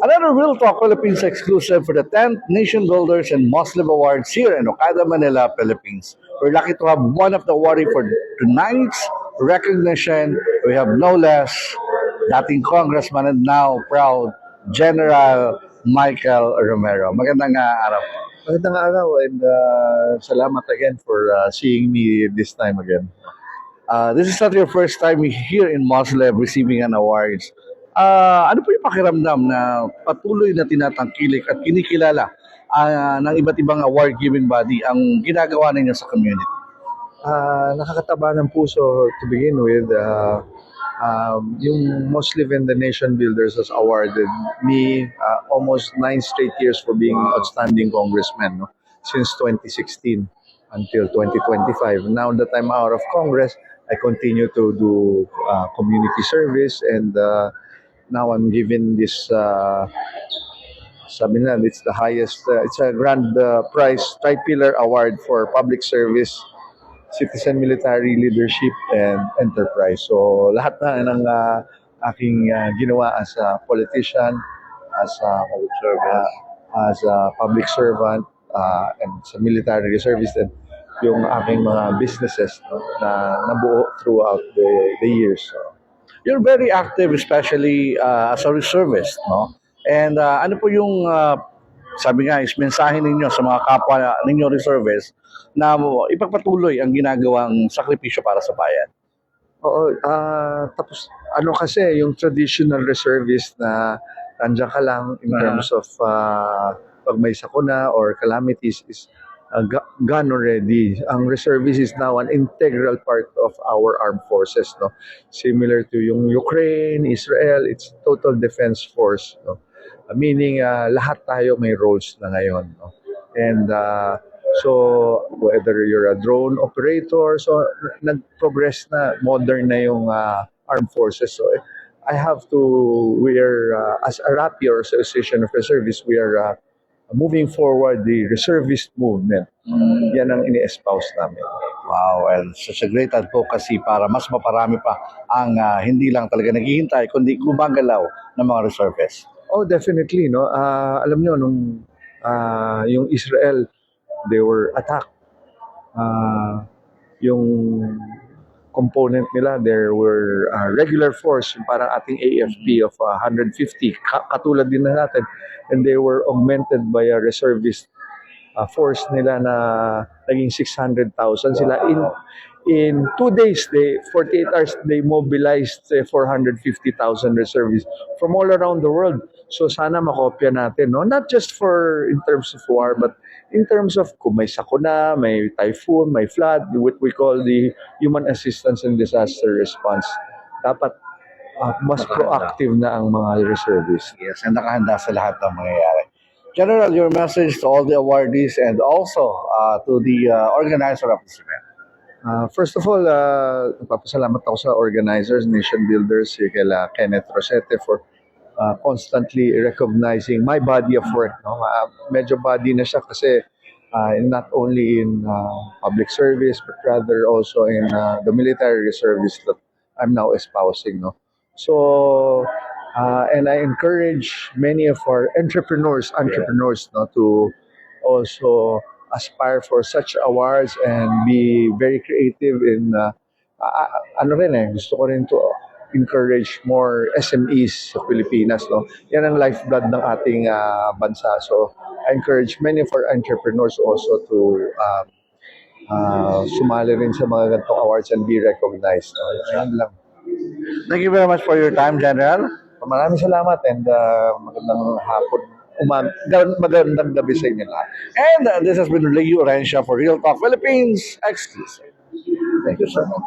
Another Real Talk Philippines exclusive for the 10th Nation Builders and Muslim Awards here in Okada, Manila, Philippines. We're lucky to have one of the awardee for tonight's recognition. We have no less dating congressman and now proud General Michael Romero. Magandang araw. Magandang araw and salamat again for seeing me this time again. This is not your first time here in Moslem receiving an awards. Ano po yung pakiramdam na patuloy na tinatangkilik at kinikilala ng iba't ibang award-giving body ang ginagawa ninyo sa community? Nakakataba ng puso to begin with. Yung Muslim and the Nation Builders has awarded me almost 9 straight years for being outstanding congressman, no? Since 2016 until 2025. Now that I'm out of Congress, I continue to do community service and now I'm given this sabi na, it's the highest, it's a grand prize, Tri-Pillar Award for Public Service, Citizen Military Leadership, and Enterprise. So lahat na ng aking ginawa as a politician, as a public servant, and sa military service, and yung aking mga businesses, no, na nabuo throughout the years. So, You're very active, especially as a reservist, no? And ano po yung, sabi nga, is mensahe ninyo sa mga kapwa ninyo reservists na ipagpatuloy ang ginagawang sakripisyo para sa bayan? Oo, tapos ano kasi yung traditional reservist na nandiyan ka lang in terms of pag may sakuna or calamities is gone already. Ang reservist is now an integral part of our armed forces, no? Similar to yung Ukraine, Israel, it's total defense force, no? Meaning lahat tayo may roles na ngayon, no? And so whether you're a drone operator, so nag-progress na, modern na yung armed forces. So I have to, we are as a RAPI or Association of Reservists, we are moving forward the reservist movement. Yan ang ini-espouse namin. Wow, and such a great advocacy para mas maparami pa ang hindi lang talaga naghihintay, kundi gumagalaw ng mga reservists. Oh, definitely, no. Alam nyo, nung yung Israel, they were attacked. Yung component nila, there were regular force, yung parang ating AFP of 150, katulad din na natin. And they were augmented by a reservist force nila na naging 600,000 sila. In 2 days, 48 hours, they mobilized 450,000 reservists from all around the world. So sana makopya natin, no? Not just in terms of war, but in terms of kung may sakuna, may typhoon, may flood, what we call the human assistance and disaster response. Dapat mas proactive na ang mga reservists. Yes, and nakahanda sa lahat ng mangyayari. General, your message to all the awardees and also to the organizer of this event. First of all, napapasalamat ako sa organizers, Nation Builders, kila Kenneth Rosete for constantly recognizing my body of work. No? Medyo body na siya kasi not only in public service, but rather also in the military service that I'm now espousing. No? So, and I encourage many of our entrepreneurs, no, to also aspire for such awards and be very creative in gusto ko rin to encourage more SMEs sa Pilipinas, no? Yan ang lifeblood ng ating bansa. So I encourage many of our entrepreneurs also to sumali rin sa mga ganitong awards and be recognized. No? Yan lang. Thank you very much for your time, General. Maraming salamat and magandang hapon. Magandang gabi sa inyo lahat. And this has been Leo Orencia for Real Talk Philippines Exclusive. Thank you so much.